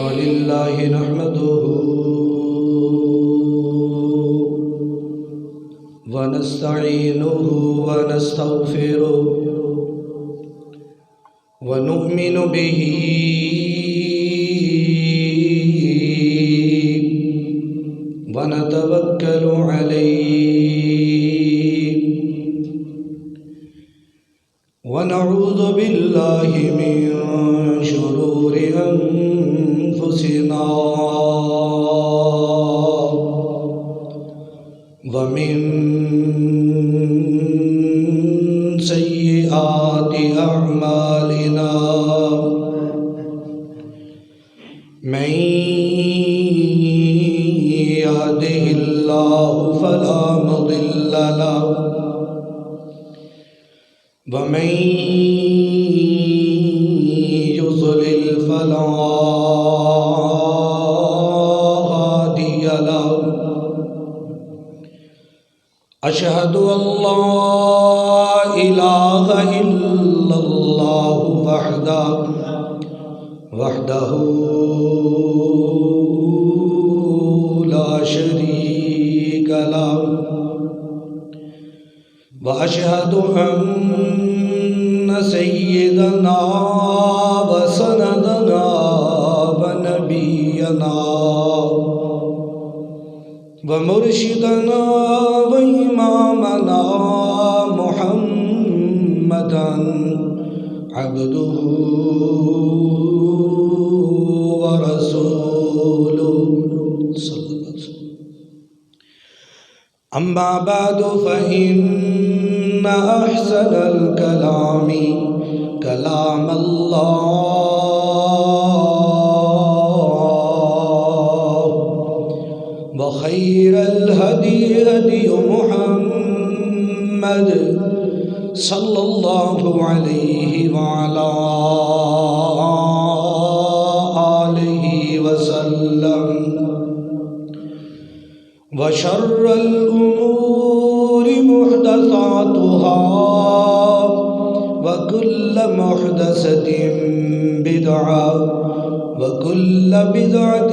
لله نحمده ونستعينه ونستغفره ونؤمن به ونتوكل عليه ونعوذ بالله من شرور أنفسنا ومن سيئات أعمالنا من يهده الله فلا مضل له ومن يضلل فلا هادي له أشهد أن لا إله إلا الله وحده لا شريك له وأشهد أن سيدنا وسندنا ونبينا ومرشدنا وإمامنا محمدا عبده ورسوله صلى الله عليه وسلم. أما بعد فإن أحسن الكلام كلام الله وخير الهدي هدي محمد صلى الله عليه وعلى آله وسلم وشر الأمور محدثاتها وكل محدثة بدعة وكل بدعة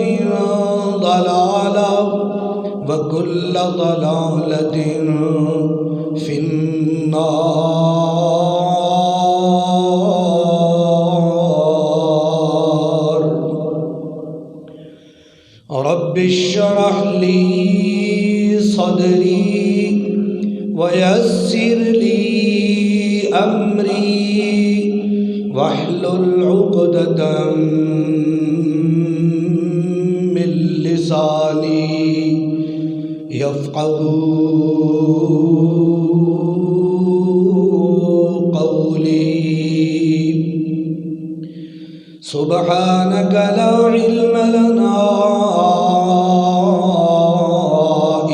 ضلالة وكل ضلالة في النار. رب اشرح لي صدري ويسر لي أمري واحلل عقدة من لساني يفقهوا قولي. سبحانك لا علم لنا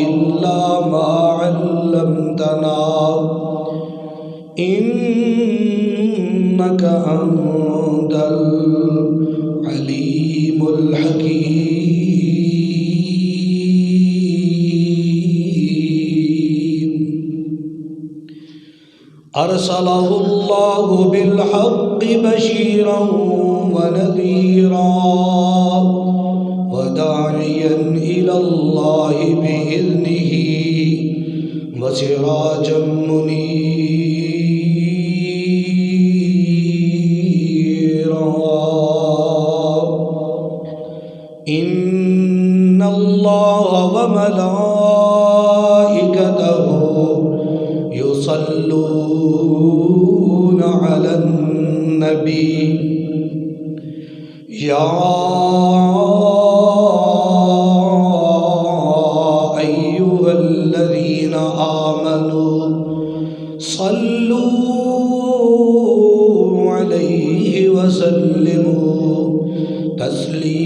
إلا ما علمتنا إنك أنت العليم الحكيم. أرسله الله بالحق بشيرا ونذيرا وداعيا إلى الله بإذنه وسراجا منيرا. إن الله وملائكته يصلون على النبي يا أيها الذين آمنوا صلوا عليه وسلموا تسليما.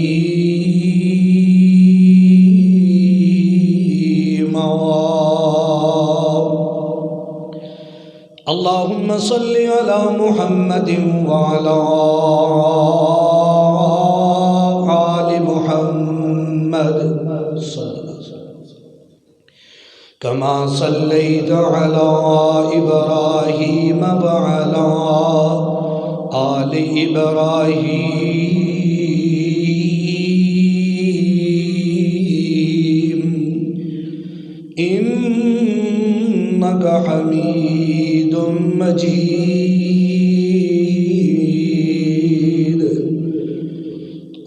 اللهم صل على محمد وعلى آل محمد كما صليت على إبراهيم وعلى آل إبراهيم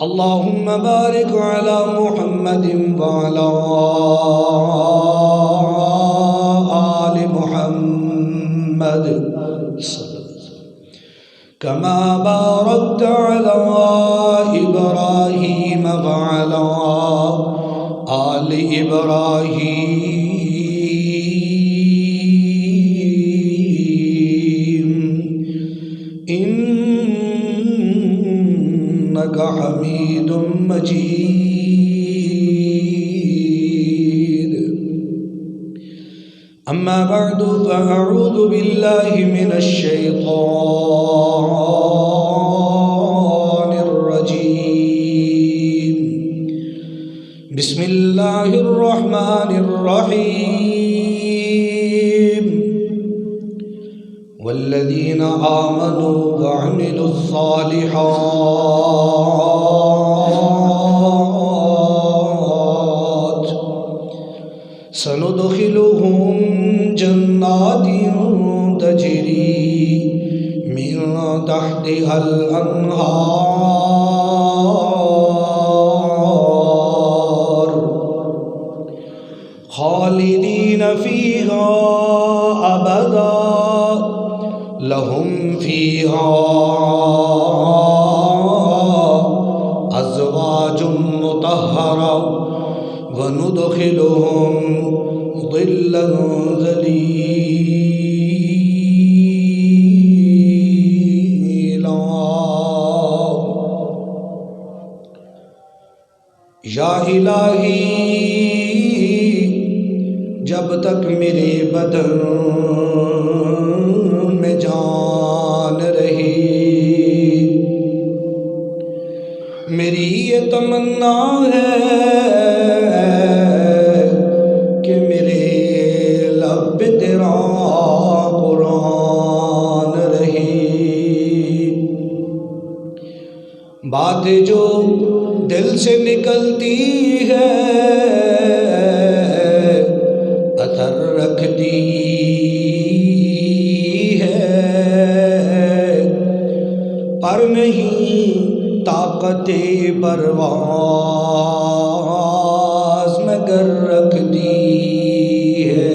اللهم بارك على محمد وعلى آل محمد كما باركت على إبراهيم وعلى آل إبراهيم إنك حميد مجيد. أما بعد فأعوذ بالله من الشيطان الرجيم. بسم الله الرحمن الرحيم. والذين آمنوا وعملوا الصالحات سندخلهم جنات تجري من تحتها الأنهار خالدين فيها أبدا لهم فيها أزواج مطهرة وندخلهم ظلا ذليلا. یا الہی جب تک میرے بدن میں جان رہی میری یہ تمنا ہے کہ میرے لب پہ تیرا قرآن رہی. باتیں جو دل سے نکلتی ہے اثر رکھتی پر نہیں طاقت پرواز مگر رکھتی ہے.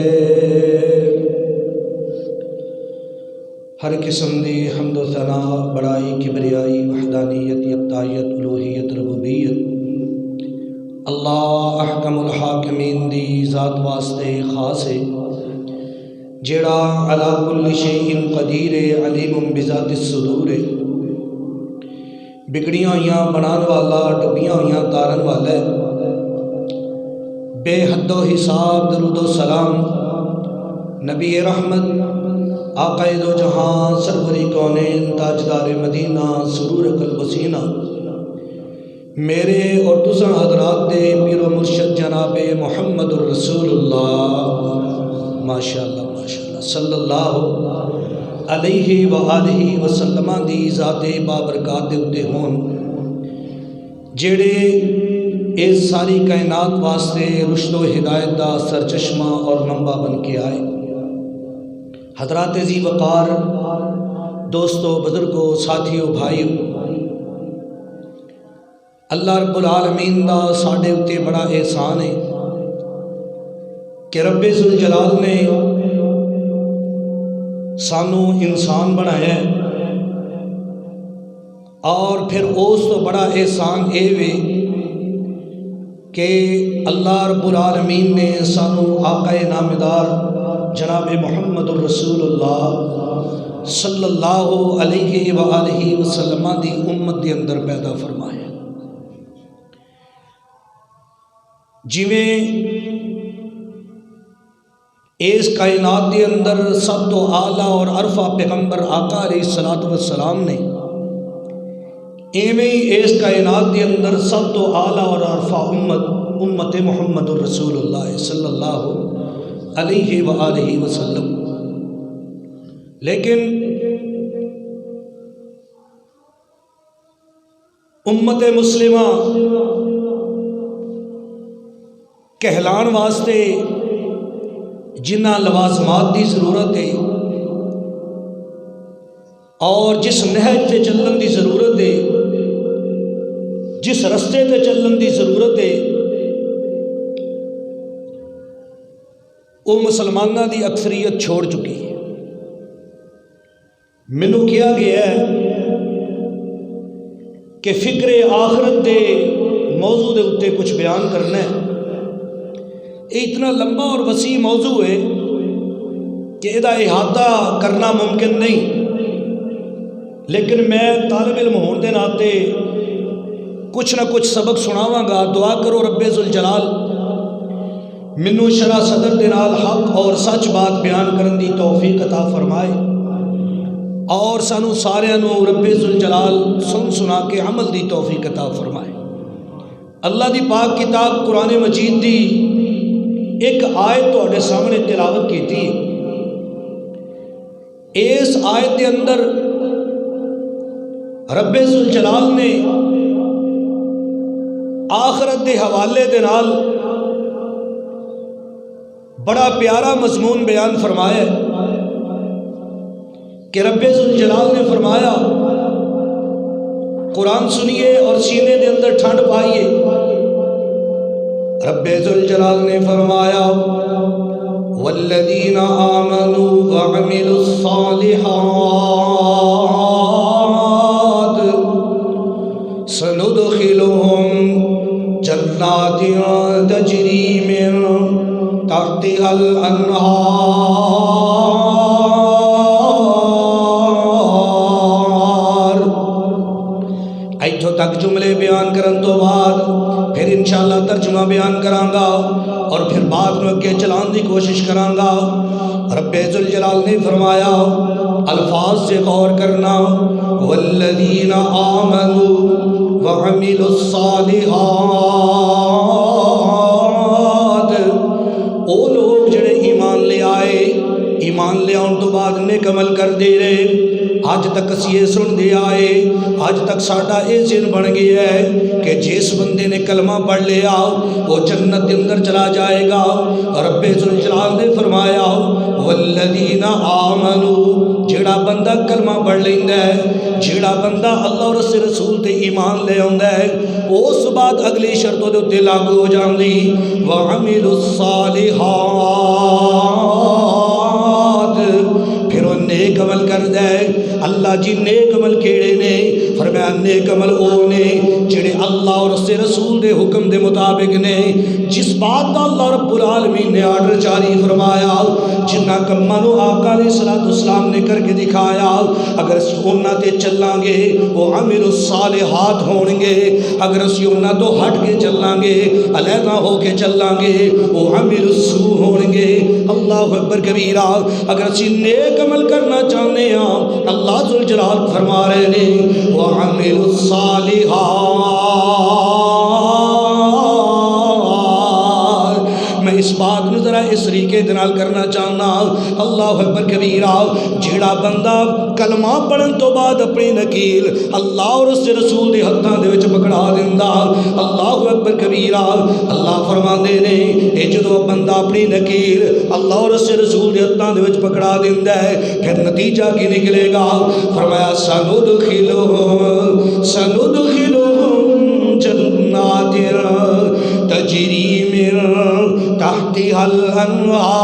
ہر قسم دی حمد و ثنا بڑائی کبریائی وحدانیت یکتائیت الوہیت ربوبیت اللہ احکم الحاکمین دی ذات واسطے خاص ہے جیڑا علی کل شیء قدیر علیم بذات الصدور ہے. بگڑیاں ہوئیاں بنان والا ڈبیاں ہوئیاں تارن والا ہے. بے حد و حساب درود و سلام نبی رحمت آقا دو جہاں سرور کونین تاجدار مدینہ سرور قلب و سینہ میرے اور تساں حضرات دے پیر و مرشد جناب محمد الرسول اللہ ماشاءاللہ ماشاءاللہ صلی اللہ علیہ وآلہ وسلم دی ذات بابرکات دے اتے ہون جڑے اس ساری کائنات واسطے رشد و ہدایت دا سرچشمہ اور منبع بن کے آئے. حضرات ذی وقار دوستو بزرگو ساتھیو بھائیو اللہ رب العالمین دا ساڈے اتے بڑا احسان ہے کہ رب ذوالجلال نے سانو انسان بنایا ہے اور پھر اس تو بڑا احسان اے وے کہ اللہ رب العالمین نے سانو آقا نامدار جناب محمد الرسول اللہ صلی اللہ علیہ وآلہ وسلم دی امت دے اندر پیدا فرمایا. جویں اس کائنات دے اندر سب تو اعلیٰ اور عرفہ پیغمبر آقا علیہ الصلوۃ والسلام نے ایویں اس کائنات دے اندر سب تو اعلیٰ اور عرفہ امت محمد الرسول اللہ صلی اللہ علیہ وآلہ وسلم. لیکن امت مسلمہ کہلان واسطے جنہ لوازمات دی ضرورت ہے اور جس نہج تے چلن دی ضرورت ہے جس رستے تے چلن دی ضرورت ہے وہ مسلمانوں دی اکثریت چھوڑ چکی ہے۔ مینوں کیا گیا ہے کہ فکر آخرت دے موضوع دے اتنے کچھ بیان کرنا ہے۔ یہ اتنا لمبا اور وسیع موضوع ہے کہ یہ احاطہ کرنا ممکن نہیں، لیکن میں طالب علم ہون دے ناتے کچھ نہ کچھ سبق سناواں گا۔ دعا کرو رب ذوالجلال مینوں شرح صدر دے نال حق اور سچ بات بیان کرن دی توفیق عطا فرمائے، اور سانو سارے نو رب ذوالجلال سن سنا کے عمل دی توفیق عطا فرمائے۔ اللہ دی پاک کتاب قرآن مجید دی ایک آیت تواڈے سامنے تلاوت کیتی ہے۔ اس آیت دے اندر رب ذوالجلال نے آخرت دے حوالے دے نال بڑا پیارا مضمون بیان فرمایا ہے کہ رب ذوالجلال نے فرمایا، قرآن سنیے اور سینے دے اندر ٹھنڈ پائیے۔ رب ذوالجلال نے فرمایا والذین آمنوا وعملوا الصالحات سندخلهم جنات تجری من تحتها الانہار۔ ایتھوں تک جملے بیان کرن تو بعد پھر انشاءاللہ ترجمہ بیان کراں گا اور پھر بعد میں اگے چلان دی کوشش کراں گا۔ رب ذوالجلال نے فرمایا، الفاظ سے غور کرنا، والذین آمنوا وعملوا الصالحات، وہ لوگ جڑے ایمان لے آئے، ایمان لے آن تو بعد نیک عمل کر دے رہے۔ آج تک اسی یہ سن دے آئے، آج تک ساڈا یہ ذہن بن گیا ہے کہ جس بندے نے کلمہ پڑھ لیا وہ جنت کے اندر چلا جائے گا۔ رب ذوالجلال نے فرمایا والذین آمنوا، جڑا بندہ کلمہ پڑھ لیندا ہے، جڑا بندہ اللہ اور اس رسول تے ایمان لے آندا ہے، اس بعد اگلی شرطوں دے اتنے لاگو ہو جاندی، وعملوا الصالحات، پھر وہ نیک عمل کر دے۔ اللہ جی نیک عمل کیڑے نے؟ فرمایا نیک عمل او نے جڑے اللہ اور اس رسول دے حکم دے مطابق نے، جس بات دا اللہ رب العالمین نے آرڈر جاری فرمایا، جنہ کماں نو آقا علیہ السلام نے کر کے دکھایا، اگر اسی انہاں تے چلاں گے وہ عامل الصالحات ہون گے، اگر اسی انہاں تو ہٹ کے چلاں گے، علیحدہ ہو کے چلاں گے، وہ عامل السوء ہون گے۔ اللہ اکبر کبیرہ۔ اگر اسی نیک عمل کرنا چاہنے ہاں، اللہ ذوالجلال فرما رہے نے وَعَمِلُوا الصَّالِحَاتِ۔ میں اس بات میں ذرا اس طریقے دنال کرنا چاہنا، اللہ اکبر کبیرہ، جیڑا بندہ کلمہ پڑھن تو بعد اپنی نکیل اللہ اور اس رسول دے ہتھاں دے وچ پکڑا دیندا، اللہ اکبر کبیرہ۔ اللہ فرماندے نے اے جدوں بندہ اپنی نکیل اللہ اور اس رسول دے ہتھاں دے وچ پکڑا دیندا ہے، پھر نتیجہ کی نکلے گا؟ فرمایا سندخلہم جنات تجری من تحتها الانہار۔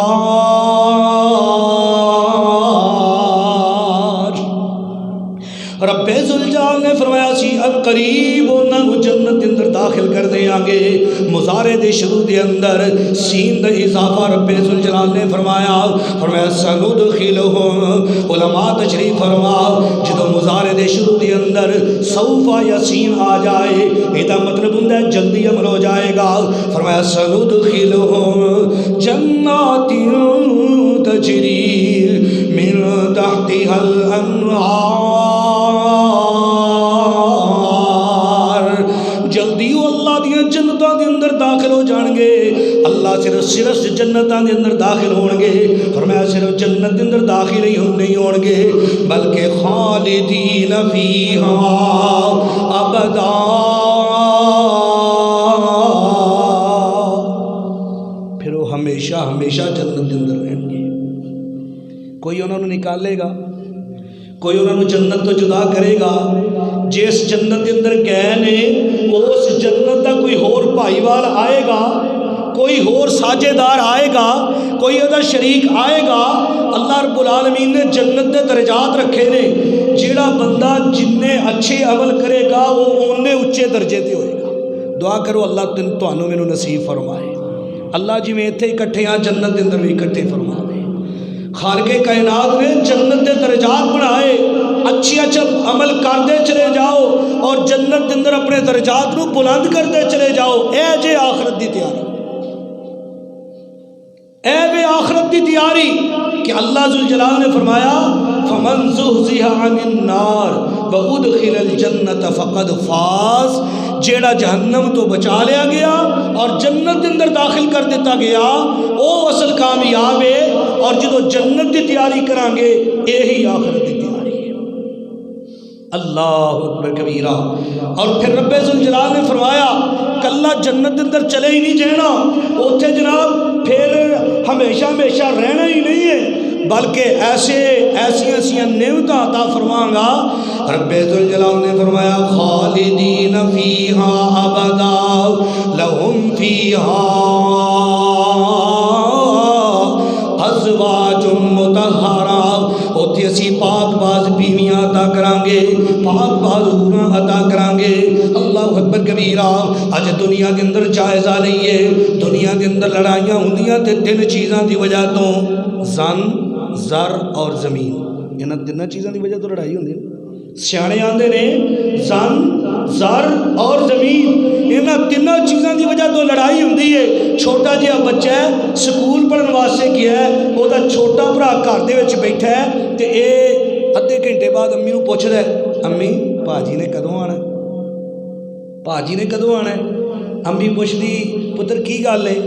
رب ذوالجلال نے فرمایا سی ان قریب انہاں کو جنت کے اندر داخل کر دیاں گے۔ مضارع دے شروع دے اندر سین دا اضافہ رب ذوالجلال نے فرمایا سندخلہم۔ علماء تشریف فرما جدو مضارع دے شروع دے اندر سوف یا سین آ جائے ایدہ مطلب ہوندا ہے جلدی عمل ہو جائے گا۔ فرمایا سندخلہم جنات تجری من تحتها الانہار۔ جلدی وہ اللہ دیاں جنتاں دے اندر داخل ہو جان گے۔ اللہ صرف جنتاں دے اندر داخل ہون گے۔ فرمایا صرف جنت دے اندر داخل ہی نہیں ہون گے بلکہ خالدین فیہا ابدا۔ پھر وہ ہمیشہ ہمیشہ جنت دے اندر رہیں گے۔ کوئی انہوں نے نکالے گا، کوئی انہوں نے جنت تو جدا کرے گا؟ جس جنت کے اندر گئے نے اس جنت کا کوئی ہور بھائی وال آئے گا، کوئی ہور ساجے دار آئے گا، کوئی ادا شریک آئے گا۔ اللہ رب العالمین نے جنت کے درجات رکھے نے، جیڑا بندہ جننے اچھے عمل کرے گا وہ اونے اچے درجے تے ہوئے گا۔ دعا کرو اللہ تانوں مینوں نصیب فرمائے۔ اللہ جی میں اتنے اکٹھے ہاں جنت کے اندر بھی اکٹھے فرما دے۔ خالق کائنات نے جنت کے درجات بنائے، اچھی اچھا عمل کرتے چلے جاؤ اور جنت کے اندر اپنے درجات کو بلند کرتے چلے جاؤ۔ اے جے آخرت دی تیاری، اے بے آخرت دی تیاری کہ اللہ ذوالجلال نے فرمایا فمن زحزح عن النار وادخل الجنت فقد فاز، جیڑا جہنم تو بچا لیا گیا اور جنت کے اندر داخل کر دیتا گیا وہ اصل کامیاب ہے۔ اور جدو جنت کی تیاری کران گے یہی آخرت کی تیاری ہے۔ اللہ اکبر کبیرہ۔ اور پھر رب ذوالجلال نے فرمایا کلا جنت کے اندر چلے ہی نہیں جانا، اوتھے جناب پھر ہمیشہ ہمیشہ رہنا ہی نہیں ہے، بلکہ ایسی نعمتاں عطا فرماں گا۔ رب ذوالجلال نے فرمایا خالدین فیہا ابدا لہم فیہا ازواج مطہرہ، اوتھے اسی پاک باز بیویاں عطا کران گے، پاک باز حوراں عطا کران گے۔ اللہ اکبر کبیرہ۔ اج دنیا کے اندر جائزہ لئیے، دنیا کے اندر لڑائیاں ہوندیاں تے تین چیزاں دی وجہ تو زن، زر اور زمین، انہاں تیناں چیزاں دی وجہ تو لڑائی ہوندی ہے۔ سیانے آندے نے زن، زر اور زمین، انہاں تیناں چیزاں دی وجہ تو لڑائی ہوندی ہے۔ چھوٹا جہا بچہ ہے سکول پڑھن واسطے گیا ہے، وہ دا چھوٹا بھرا گھر دے وچ بیٹھا ہے تے اے ادھے گھنٹے بعد امی نو پوچھدا ہے امی پاجی نے کدوں آنا ہے، پاجی نے کدوں آنا ہے؟ امی پوچھدی پتر کی گل ہے؟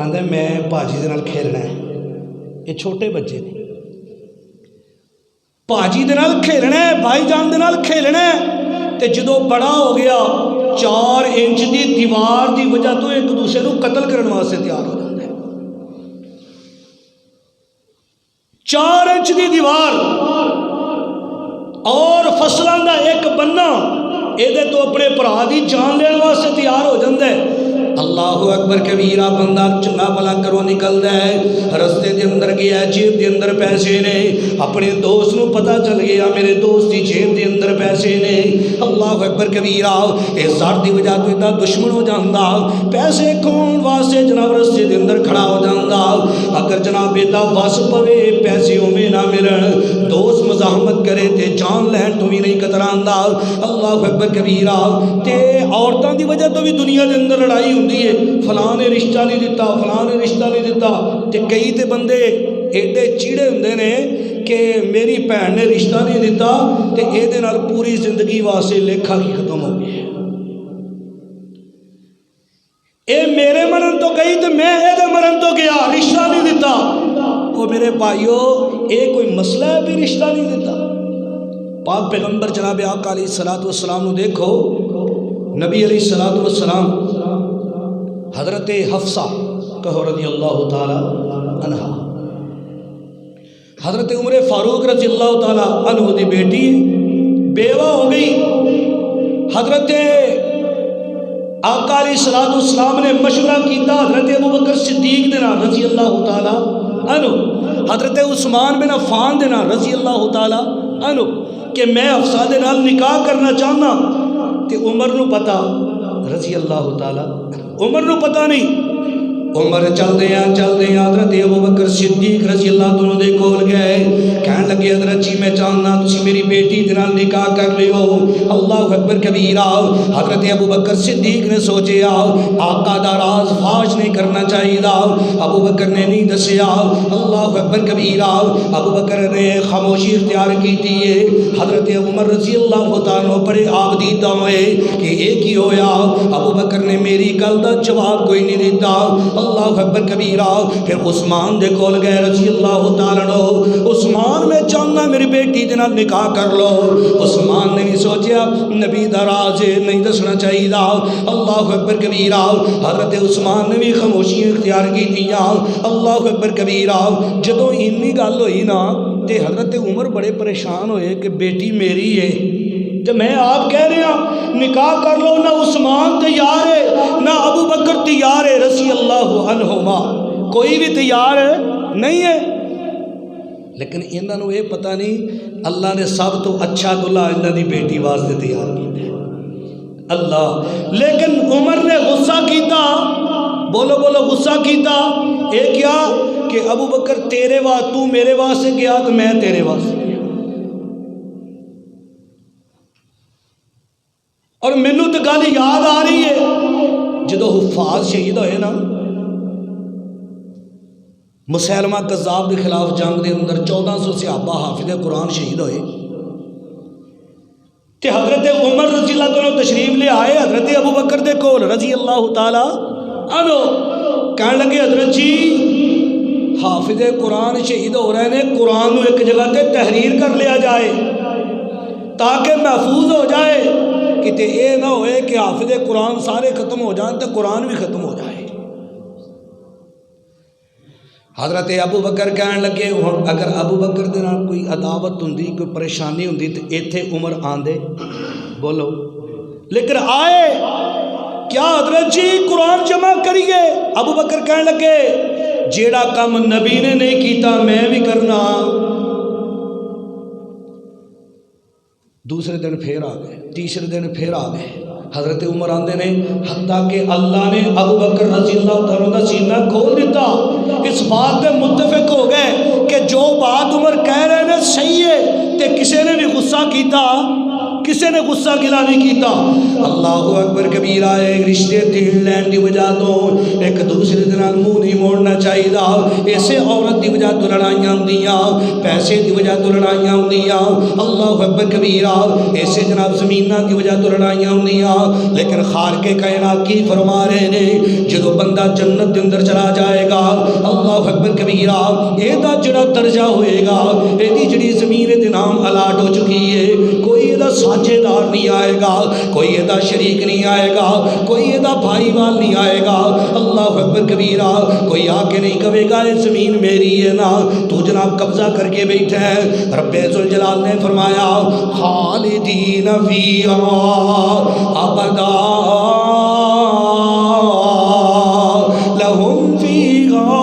آندا میں پاجی دے نال کھیلنا ہے۔ یہ چھوٹے بچے نے، پاجی دے نال کھیلنا ہے، بھائی جان دے نال کھیلنا ہے۔ تے جدو بڑا ہو گیا 4 انچ دی دیوار دی وجہ تو ایک دوسرے کو قتل کرنے واسطے تیار ہو جاتا ہے۔ 4 انچ دی دیوار اور فصلاں دا ایک بننا، یہ تو اپنے بھرا دی جان لین واسطے تیار ہو جاتا ہے۔ اللہ اکبر کبیرہ۔ بندہ چنگا بھلا کرو نکلدا ہے، رستے دے اندر گیا، جیب دے اندر پیسے نے، اپنے دوست نو پتہ چل گیا میرے دوست دی جیب دے اندر پیسے نے۔ اللہ اکبر کبیرہ۔ اس زر دی وجہ تو اتنا دشمن ہو جاندا، پیسے کھون واسطے جناب رستے دے اندر کھڑا ہو جاندا۔ اگر جناب ایدا وس پوے پیسے اوویں نہ ملن، دوست مزاحمت کرے تے جان لین تو بھی نہیں کتراندا۔ اللہ اکبر کبیرہ۔ تے عورتاں دی وجہ تو بھی دنیا دے اندر لڑائی ہوندی ہے، فلاں نے رشتہ نہیں دیتا، فلاں نے رشتہ نہیں دیتا۔ تے کئی تے بندے ایڈے چیڑے ہوندے نے کہ میری بھین نے رشتہ نہیں دیتا تے اے دے نال پوری زندگی واسطے لیکھا کی ختم ہو گئی، اے میرے مرن تو گئی تے میں اے دے مرن تو گیا، رشتہ نہیں دیتا۔ او میرے بھائیو اے کوئی مسئلہ ہے بھی رشتہ نہیں دیتا؟ پاک پیغمبر جناب آقا علیہ الصلوۃ والسلام نو دیکھو، نبی علیہ الصلوۃ والسلام حضرت حفصہ کہو رضی اللہ تعالی عنہ، حضرت عمر فاروق رضی اللہ تعالی عنہ دی بیٹی بیوہ ہو گئی۔ حضرت آقا علیہ الصلوۃ والسلام نے مشورہ کیتا حضرت ابو بکر صدیق دے نال رضی اللہ تعالی عنہ، حضرت عثمان بن عفان دے نال رضی اللہ تعالی عنہ کہ میں حفصہ دے نال نکاح کرنا چاہنا۔ تے عمر نو پتا رضی اللہ تعالی، عمر نو پتا نہیں۔ عمر چل دیا حضرت ابو بکر صدیق رضی اللہ عنہ دے کول گئے، کہن لگے حضرت جی میں چاہنا تسی میری بیٹی دے نال نکاح کر لیو۔ اللہ اکبر کبیرہ۔ حضرت ابو بکر صدیق نے سوچیا آقا دا راز فاش نہیں کرنا چاہیے، ابو بکر نے نہیں دسیا۔ اللہ اکبر کبیرہ۔ ابو بکر نے خاموشی اختیار کی ہے۔ حضرت عمر رضی اللہ تعالیٰ بڑے آبدیدہ ہوئے کہ ایک ہی ہویا، ابو بکر نے میری گل دا جواب کوئی نہیں دیتا۔ اللہ اکبر کبیرہ۔ پھر عثمان دے کول گئے رضی اللہ تعالیٰ عنہ، عثمان میں چاہنا میری بیٹی دے نال نکاح کر لو۔ عثمان نے نہیں سوچیا نبی دا راز نہیں دسنا چاہیے۔ اللہ اکبر کبیرہ۔ حضرت عثمان نے بھی خاموشی اختیار کی تھی۔ اللہ اکبر کبیرہ۔ جدوں اینی گل ہوئی نا تے حضرت عمر بڑے پریشان ہوئے کہ بیٹی میری ہے تو میں آپ کہہ رہے ہیں نکاح کر لو، نہ عثمان تیار ہے نہ ابو بکر تیار ہے رضی اللہ عنہما، کوئی بھی تیار نہیں ہے. لیکن انہوں یہ پتہ نہیں اللہ نے سب تو اچھا دلہا انہوں دی بیٹی واسطے تیار کیا اللہ. لیکن عمر نے غصہ کیتا، بولو بولو غصہ کیتا. یہ کیا کہ ابو بکر تیرے واسطے، تو میرے واسطے گیا تو میں تیرے واسطے گیا. اور مینوں تو گل یاد آ رہی ہے جدو حفاظ شہید ہوئے نا مسیلمہ کذاب کے خلاف جنگ دے اندر 1400 صحابہ حافظ قرآن شہید ہوئے تے حضرت عمر رضی اللہ عنہ تشریف لے آئے حضرت ابو بکر دے کول رضی اللہ تعالی عنہ. کہنے لگے حضرت جی حافظ قرآن شہید ہو رہے ہیں، قرآن نو ایک جگہ تے تحریر کر لیا جائے تاکہ محفوظ ہو جائے، کتے اے نہ ہوئے کہ حافظ قرآن سارے ختم ہو جائیں تو قرآن بھی ختم ہو جائے. حضرت ابو بکر کہنے لگے اگر ابو بکر دے نال کوئی عداوت ہوندی، کوئی پریشانی ہوندی تو ایتھے عمر آندے، بولو. لیکن آئے کیا حضرت جی قرآن جمع کریے. ابو بکر کہنے لگے جیڑا کام نبی نے نہیں کیتا میں بھی کرنا. دوسرے دن پھر آ گئے، تیسرے دن پھر آ گئے. حضرت عمر آندے نے حتیٰ کہ اللہ نے ابو بکر رضی اللہ عنہ کا سینہ کھول دیتا. اس بات پہ متفق ہو گئے کہ جو بات عمر کہہ رہے ہیں صحیح ہے، تے کسی نے بھی غصہ کیتا، کسی نے غصہ گلا نہیں کیتا. اللہ اکبر کبیرہ. ایک رشتے تین لین دی وجہ تو ایک دوسرے دن منہ نہیں موڑنا چاہیے. ایسے عورت دی وجہ تو لڑائیاں ہوندیاں، پیسے دی وجہ تو لڑائیاں ہوندیاں. اللہ اکبر کبیرہ. ایسے جناب زمیناں دی وجہ تو لڑائیاں ہوندیاں. لیکن خالق کائنات کی فرما رہے نے جدو بندہ جنت دے اندر چلا جائے گا اللہ اکبر کبیرہ اے دا جڑا درجہ ہوئے گا، اے دی جڑی زمین دے نام الاٹ ہو چکی ہے، کوئی دا ساجے دار نہیں آئے گا، کوئی دا شریک نہیں آئے گا، کوئی دا بھائی وال نہیں آئے گا. اللہ اکبر کبیرہ. کوئی آ کے نہیں کہے گا یہ زمین میری ہے نا، تو جناب قبضہ کر کے بیٹھا ہے. رب ذوالجلال نے فرمایا خالدین فیہا ابدا لہم فیہا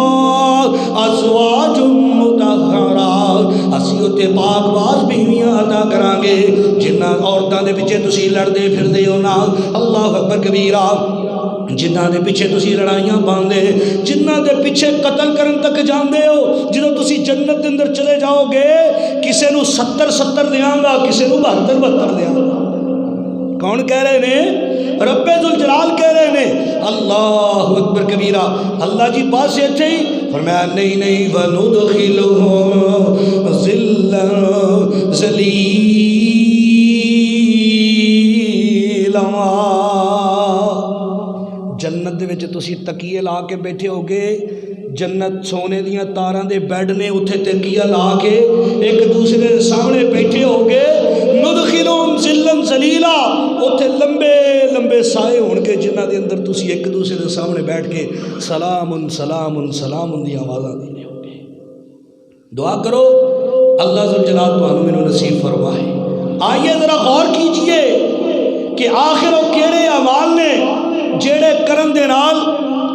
ازواج مطہرہ. اسی اتے پاک باز بیویاں عطا کران گے جنہ عورتاں دے پیچھے تسی لڑدے پھردے ہو نا. اللہ اکبر کبیرہ. جنہ دے پیچھے تسی لڑائیاں پاندے، جنہ دے پیچھے قتل کرن تک جاندے ہو، جدوں تسی جنت دے اندر چلے جاؤ گے کسے نو 70 دیاں گا، کسے نو 72 دیاں گا. کون کہہ رہے نے؟ رب ذوالجلال کہہ رہے نے. اللہ اکبر کبیرہ. اللہ جی پاس ایتھے ہی فرمایا نہیں نہیں وَنُدْخِلُهُمْ ظِلًّا ظَلِيلًا. جنت دے وچ تسی تکیے لا کے بیٹھے ہو گے، جنت سونے دیاں تاراں دے بیڈ نے، اتھے تکیہ لا کے ایک دوسرے دے سامنے بیٹھے ہو گے. ندخلہم ظلاً ظلیلا. اتھے لمبے لمبے سائے ہون کے جنہ دے اندر تسی ایک دوسرے دے سامنے بیٹھ کے سلام سلام سلام دی آوازاں دینے ہو گے. دعا کرو اللہ ذوالجلال تانوں مینوں نصیب فرمائے. آئیے ذرا غور کیجئے کہ آخر وہ کیڑے اعمال نے جیڑے کرن دے نال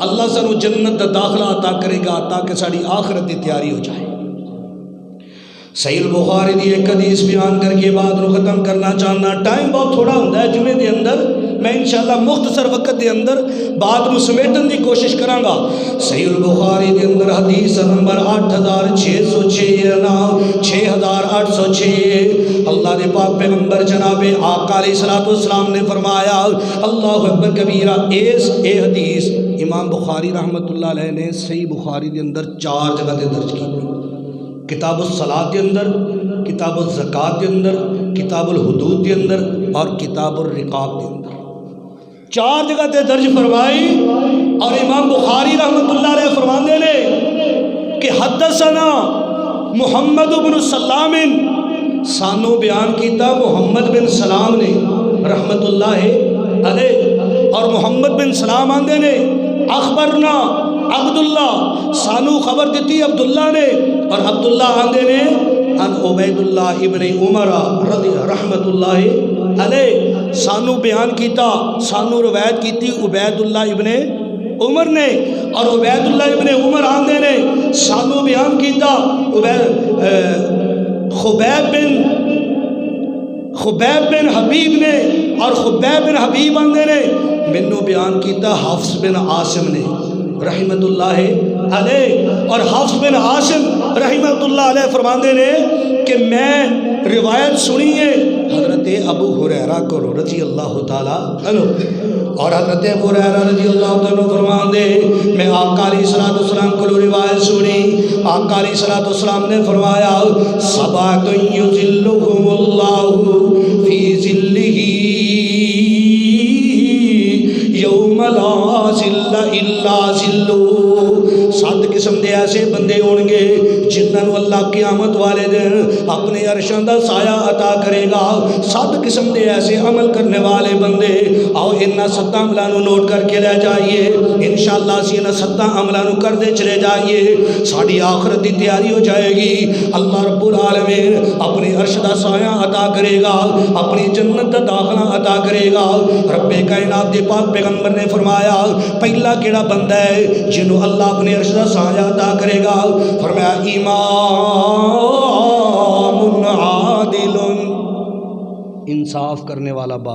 اللہ سانو جنت دا داخلہ عطا کرے گا تاکہ ساری آخرت دی تیاری ہو جائے. صحیح البخاری دی ایک حدیث بیان کر کے بعد رو ختم کرنا چاہنا. ٹائم بہت تھوڑا ہوتا ہے جمعے دے اندر، میں انشاءاللہ مختصر وقت دے اندر بات نو سمیٹن دی کوشش کراں گا. صحیح البخاری دے اندر حدیث نمبر 8606 6806 اللہ دے پاک پیغمبر جناب آقا علیہ الصلوۃ والسلام نے فرمایا اللہ اکبر کبیرہ. اے حدیث امام بخاری رحمۃ اللہ علیہ نے صحیح بخاری دے اندر 4 جگہ تے درج کی. کتاب الصلاۃ کے اندر، کتاب الزکوٰۃ کے اندر، کتاب الحدود کے اندر اور کتاب الرقاب کے اندر 4 جگہ تے درج فرمائی. اور امام بخاری رحمۃ اللہ علیہ فرماندے نے کہ حدثنا محمد بن سلام، سانو بیان کیتا محمد بن سلام نے رحمۃ اللہ علیہ. اور محمد بن سلام آندے نے اخبرنا عبداللہ، سانو خبر دیتی عبداللہ نے، اور عبداللہ آندے نے ان عبید اللہ ابن عمر رضی رحمت اللہ علیہ سانو بیان کیتا، سانو روایت کیتی عبید اللہ ابن عمر نے، اور عبید اللہ ابن عمر آندے نے سانو بیان کیتا خبیب بن حبیب نے، اور خبیب بن حبیب آندے نے منو بیان کیتا حفص بن عاصم نے رحمت اللہ علیہ، اور حفص بن عاصم رحمت اللہ علیہ فرماندے نے کہ میں روایت سنی ہے حضرت ابو ہریرہ کو رضی اللہ تعالیٰ عنہ، اور حضرت ابو ہریرہ رضی اللہ تعالیٰ فرماندے میں آقا علیہ الصلوۃ والسلام کو روایت سنی، آقا علیہ الصلوۃ والسلام نے فرمایا سبعۃ یظلھم اللہ فی ظلہ یوم لا ظل الا ظلہ، 7 قسم دے ایسے بندے ہون گے جنہوں اللہ قیامت والے دن اپنے عرشاں دا سایہ عطا کرے گا۔ 7 قسم دے ایسے عمل کرنے والے بندے، آؤ انہاں 7 عملاں نو نوٹ کر کے لے جائیے، انشاءاللہ اسی انہاں 7 عملاں نو کر دے چلے جائیے، ساڑی آخرت دی تیاری ہو جائے گی، اللہ رب العالمین اپنے عرش دا سایہ عطا کرے گا، اپنی جنت دا داخلہ عطا کرے گا۔ رب کائنات دے پاک پیغمبر نے فرمایا پہلا کیڑا بندہ ہے جنہوں اللہ اپنے عرش دا سایہ عطا کرے گا؟ فرمایا امام عادل، انصاف کرنے والا بات